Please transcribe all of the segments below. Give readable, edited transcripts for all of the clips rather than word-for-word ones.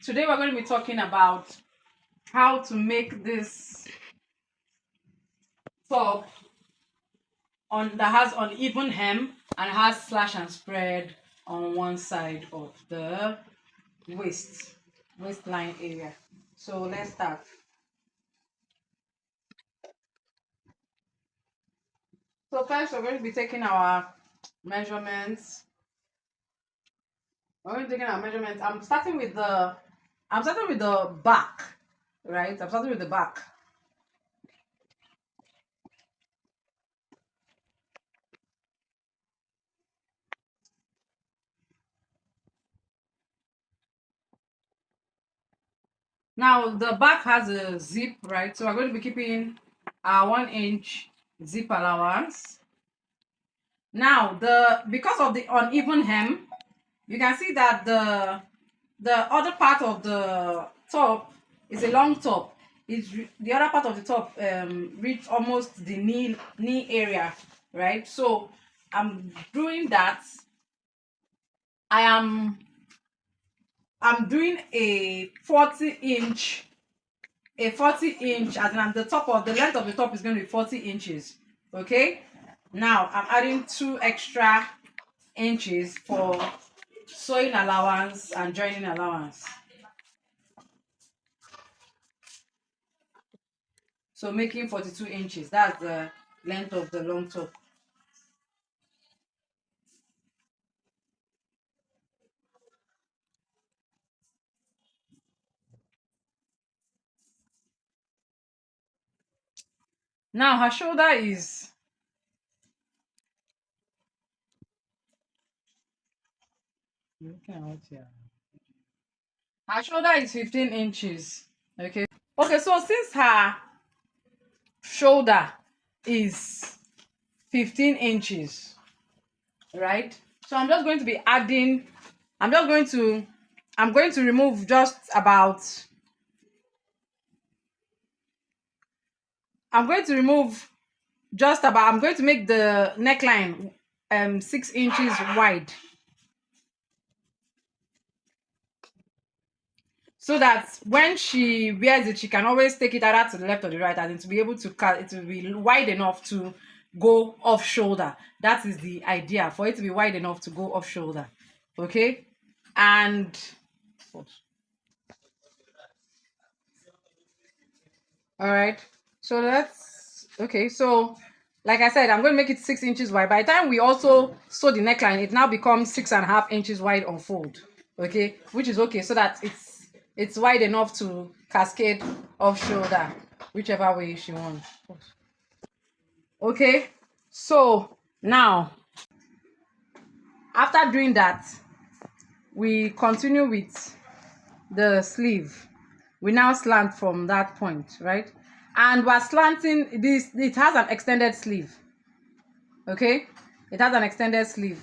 Today we're going to be talking about how to make this top that has uneven hem and has slash and spread on one side of the waistline area. So let's start. So first we're going to be taking our measurements. I'm starting with the back, right? I'm starting with the back. Now the back has a zip, right? So we're going to be keeping our 1 inch zip allowance. Now because of the uneven hem, you can see that the other part of the top is a long top. The other part of the top reach almost the knee area, right? So I'm doing that. I'm doing a 40-inch, as in the top of the length of the top is going to be 40 inches. Okay, now I'm adding 2 extra inches for sewing allowance and joining allowance, so making 42 inches. That's the length of the long top. Now her shoulder is her shoulder is 15 inches. Okay, so since her shoulder is 15 inches, right? So I'm just going to be adding, I'm going to remove just about, I'm going to make the neckline 6 inches wide, so that when she wears it, she can always take it either to the left or the right, and to be able to cut it, will be wide enough to go off shoulder. That is the idea, for it to be wide enough to go off shoulder. Okay, and all right, so so like I said, I'm going to make it 6 inches wide. By the time we also sew the neckline, it now becomes 6.5 inches wide on fold. Okay, which is okay, so that it's wide enough to cascade off shoulder, whichever way she wants. Okay, so now after doing that, we continue with the sleeve. We now slant from that point, right? And we're slanting this. It has an extended sleeve. Okay, it has an extended sleeve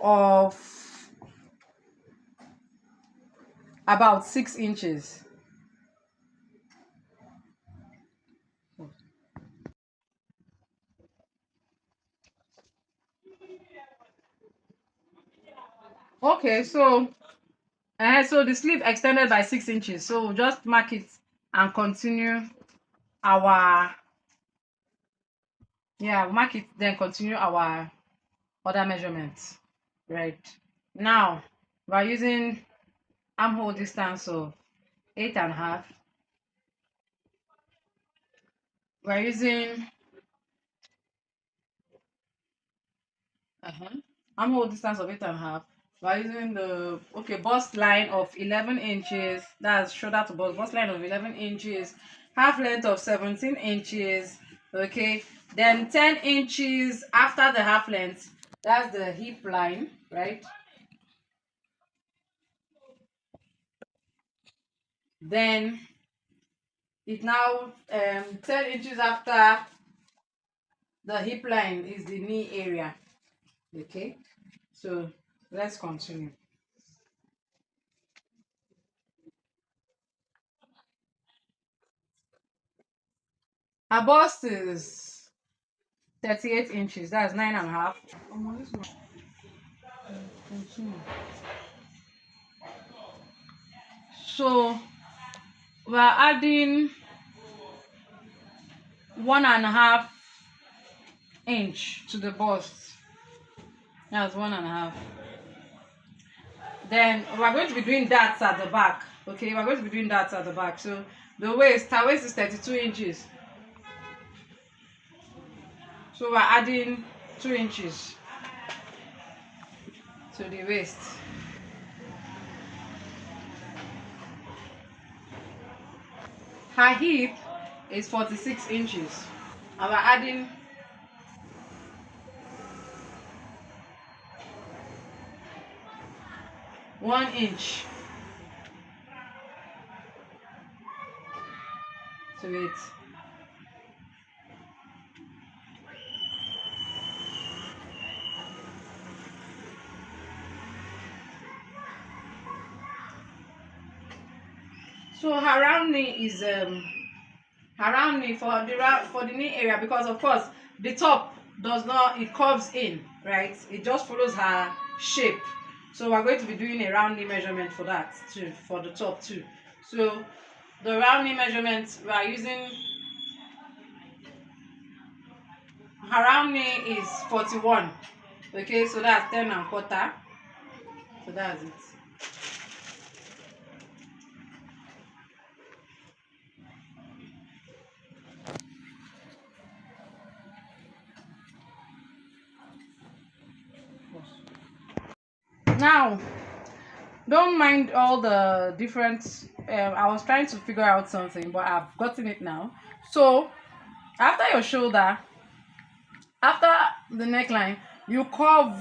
of about 6 inches. Okay, so so the sleeve extended by 6 inches, so we'll just mark it and continue our, we'll mark it, then continue our other measurements. Right, now we're using armhole distance of 8.5. We're using armhole distance of 8.5. We're using the bust line of 11 inches. That's shoulder to bust line of 11 inches, half length of 17 inches. Okay, then 10 inches after the half length, that's the hip line, right? Then it now 10 inches after the hip line is the knee area. Okay, so let's continue. Her bust is 38 inches. That's 9.5. Continue. So we're adding 1.5 inch to the bust. That's 1.5. Then we're going to be doing that at the back. Okay, we're going to be doing that at the back. So the waist, our waist is 32 inches. So we're adding 2 inches to the waist. Her hip is 46 inches. And we're adding 1 inch to it. So her round knee is around knee for the knee area, because of course the top does not, it curves in, right? It just follows her shape. So we're going to be doing a round knee measurement for that too, for the top too. So the round knee measurement we are using, her round knee is 41. Okay, so that's 10 and 1/4. So that's it. Now don't mind all the different, I was trying to figure out something, but I've gotten it now. So after your shoulder, after the neckline, you curve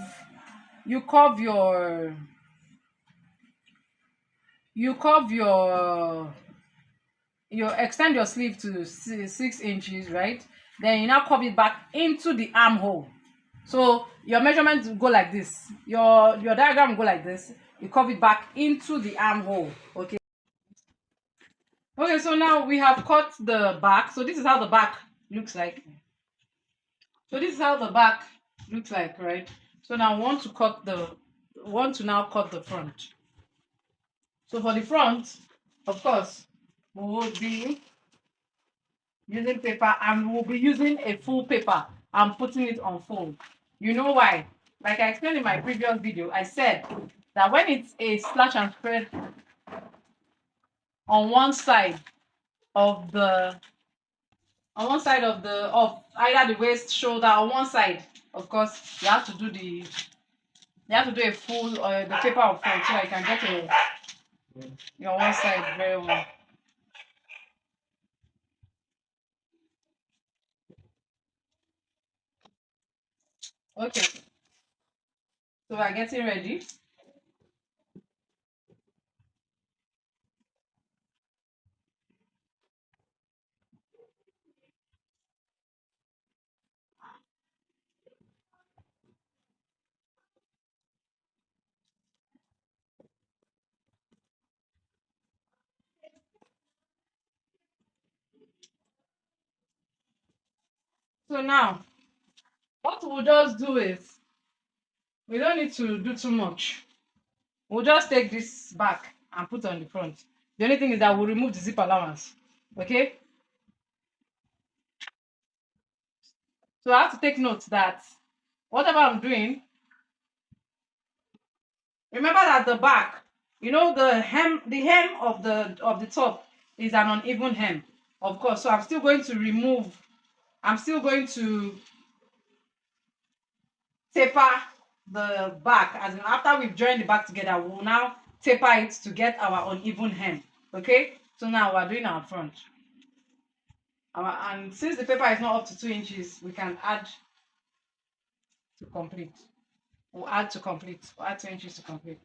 you curve your you curve your extend your sleeve to 6 inches, right? Then you now curve it back into the armhole. So your measurement will go like this, your diagram will go like this. You curve it back into the armhole. Okay, so now we have cut the back. So this is how the back looks like. Right? So now we want to now cut the front. So for the front, of course, we will be using paper, and we'll be using a full paper and putting it on fold. You know why? Like I explained in my previous video, I said that when it's a slash and spread on one side of the of either the waist, shoulder, or one side, of course you have to do a full the paper of fold, so I can get your one side very well. Okay, so we're getting ready. So now what we'll just do is, we don't need to do too much. We'll just take this back and put on the front. The only thing is that we'll remove the zip allowance. Okay? So I have to take note that whatever I'm doing, remember that the back, the hem of the top is an uneven hem, of course. So I'm still going to taper the back, as in after we've joined the back together, we'll now taper it to get our uneven hem. Okay, so now we're doing our front, and since the paper is not up to 2 inches, we can add to complete. We'll add 2 inches to complete,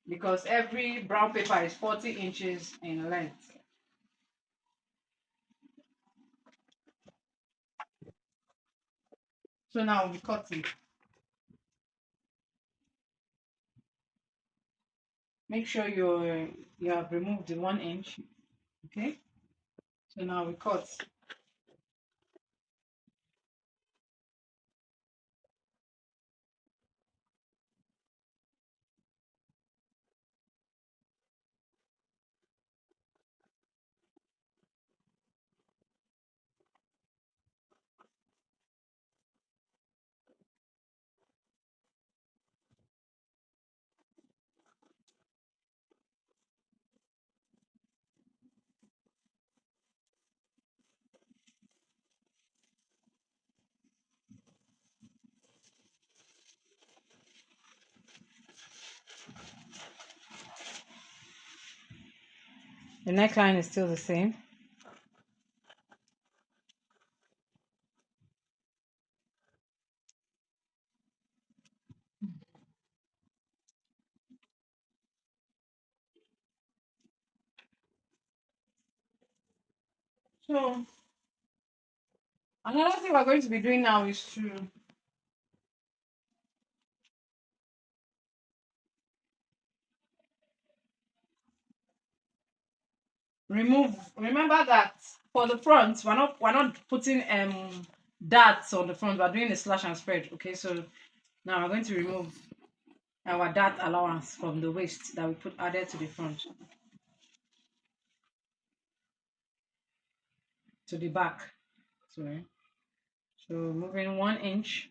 because every brown paper is 40 inches in length. So now we'll be cutting. Make sure you have removed the 1 inch. Okay, so now we cut. The neckline is still the same. So another thing we're going to be doing now is to remove. Remember that for the front, we're not putting darts on the front. We're doing a slash and spread. Okay, so now we're going to remove our dart allowance from the waist that we put added to the front to the back. Sorry. So moving 1 inch.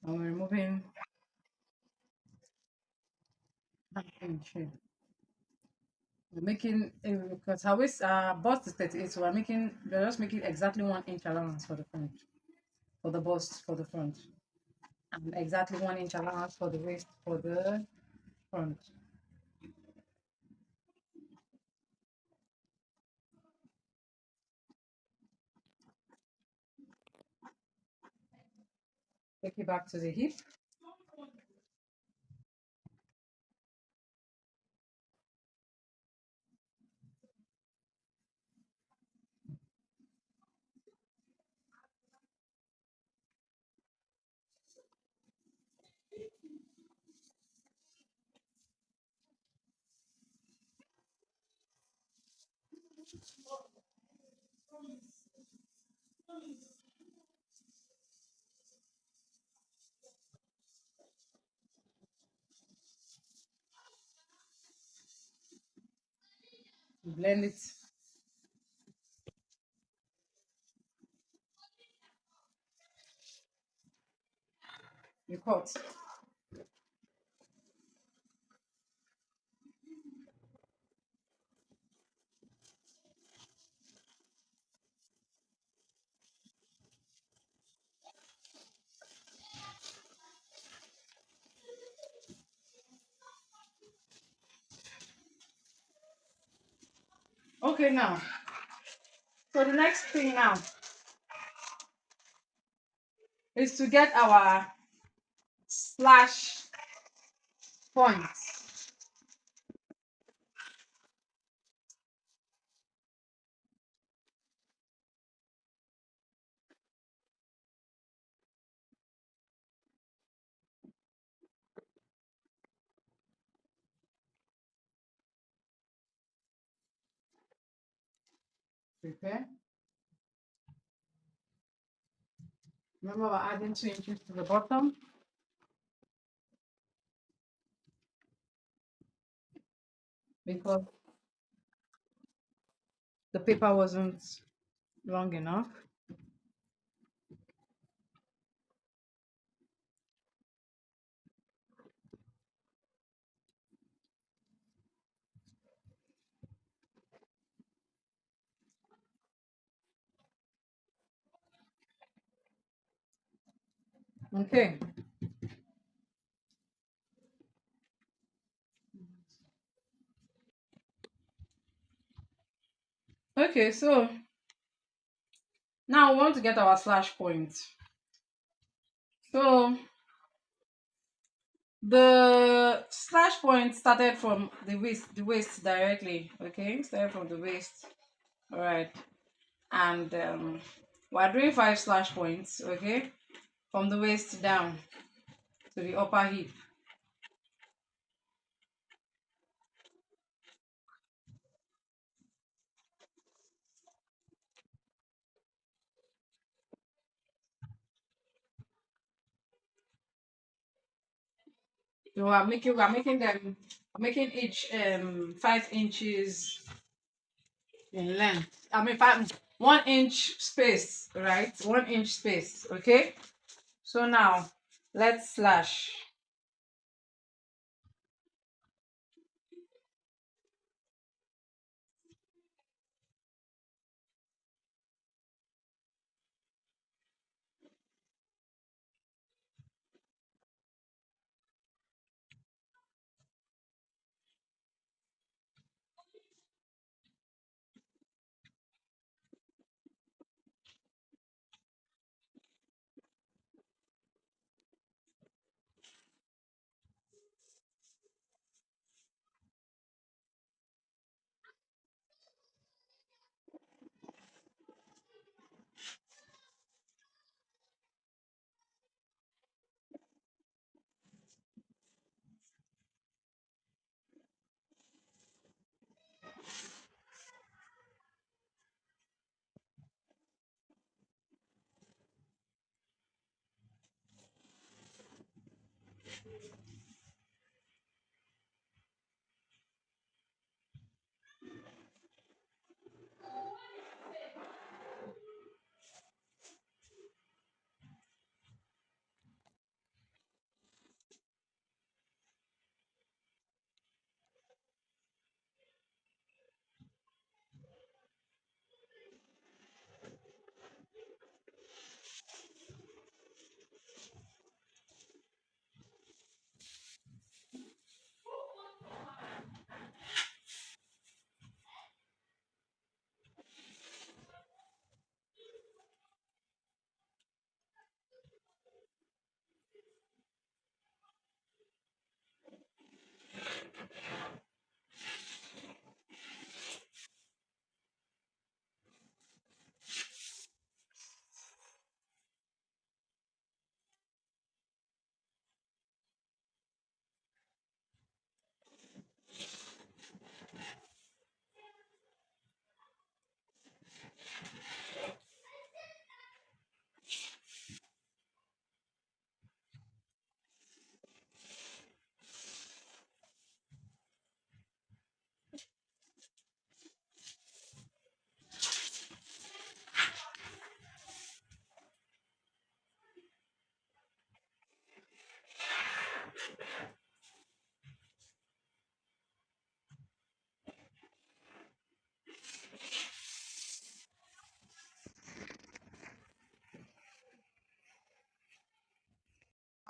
And we're removing 1 inch here. We're making because our waist bust is 38, so we're just making exactly 1 inch allowance for the front, for the bust for the front, and exactly 1 inch allowance for the waist for the front. Take it back to the hip. Blend it. You cut. Okay, now. So the next thing now is to get our slash points. Prepare. Remember, we're adding 2 inches to the bottom because the paper wasn't long enough. Okay. Okay, so now we want to get our slash point. So the slash point started from the waist directly. Okay, started from the waist. All right, and we're doing 5 slash points. Okay, from the waist down to the upper hip. So we're making each 5 inches in length. I mean 1 inch space, right? 1 inch space. Okay. So now let's slash.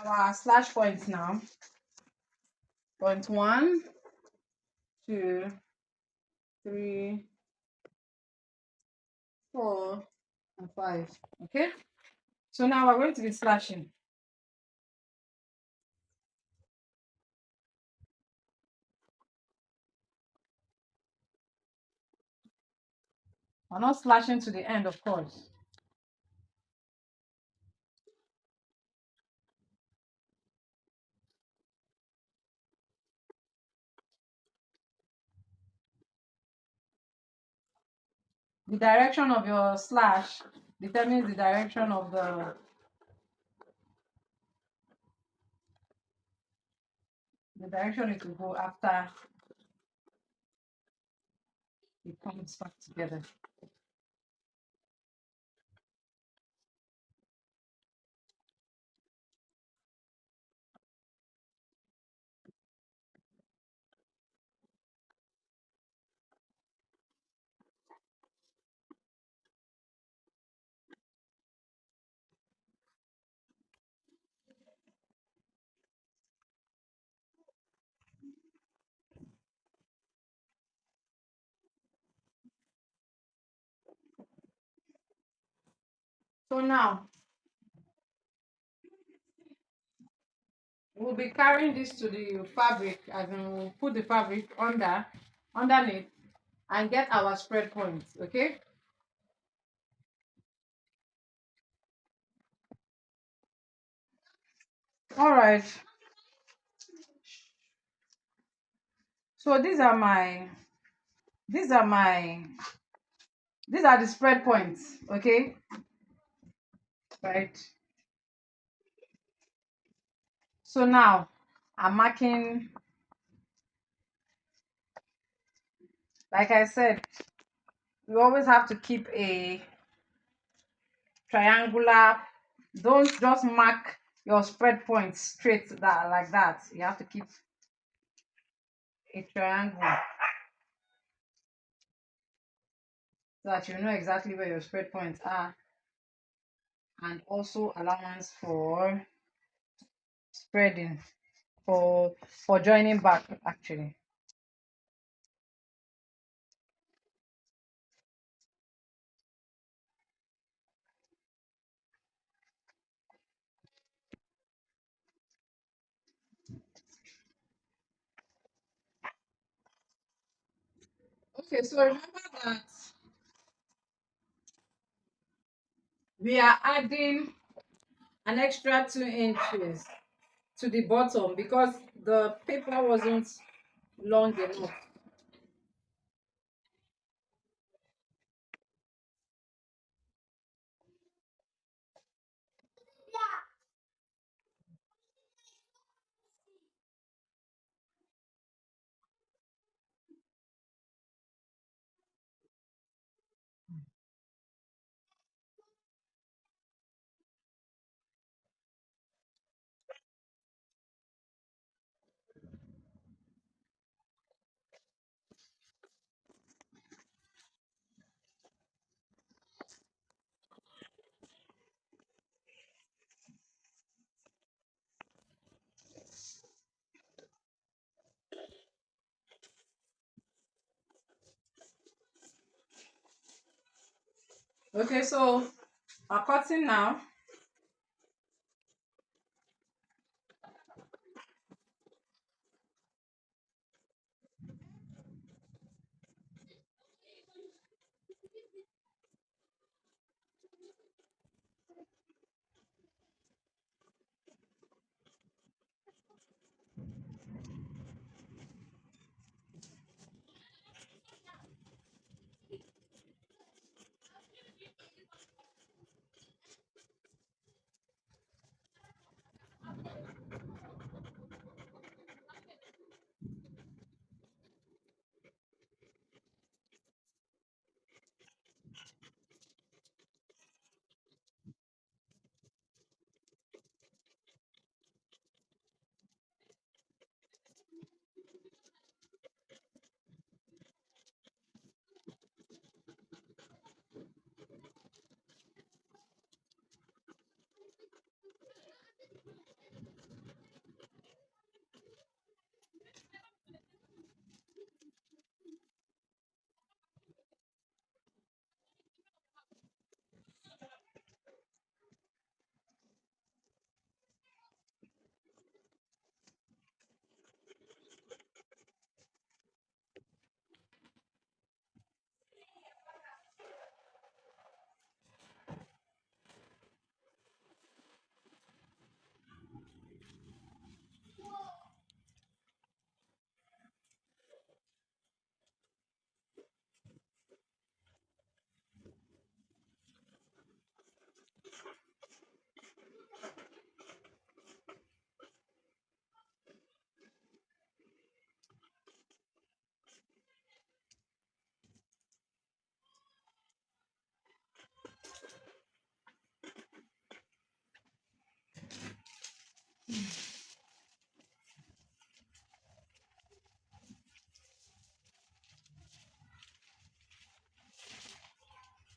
our slash points now. Point one, two, three, four, and five. Okay. So now we're going to be slashing. We're not slashing to the end, of course. The direction of your slash determines the direction of the direction it will go after it comes back together. So now we'll be carrying this to the fabric, as in we'll put the fabric underneath and get our spread points. Okay. All right. So these are my these are the spread points. Okay. Right. So now I'm marking, like I said, you always have to keep a triangular. Don't just mark your spread points straight that like that. You have to keep a triangle so that you know exactly where your spread points are, and also allowance for spreading, for joining back actually. Okay, so remember that we are adding an extra 2 inches to the bottom because the paper wasn't long enough. Okay, so our cutting now.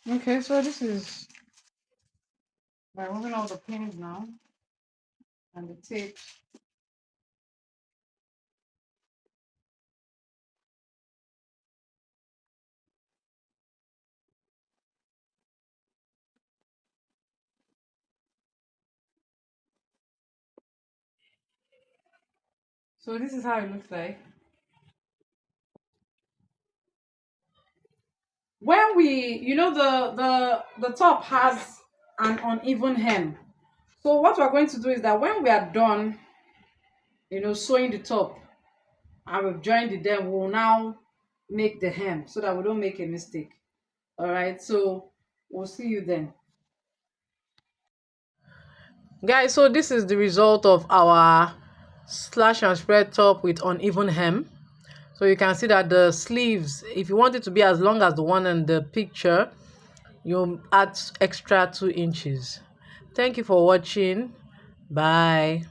Okay, so this is by removing all the pins now and the tape. So this is how it looks like. When we, the top has an uneven hem. So what we're going to do is that when we are done, sewing the top and we've joined it, then we'll now make the hem so that we don't make a mistake. All right, so we'll see you then. Guys, so this is the result of our slash and spread top with uneven hem. So you can see that the sleeves, if you want it to be as long as the one in the picture, you add extra 2 inches. Thank you for watching. Bye.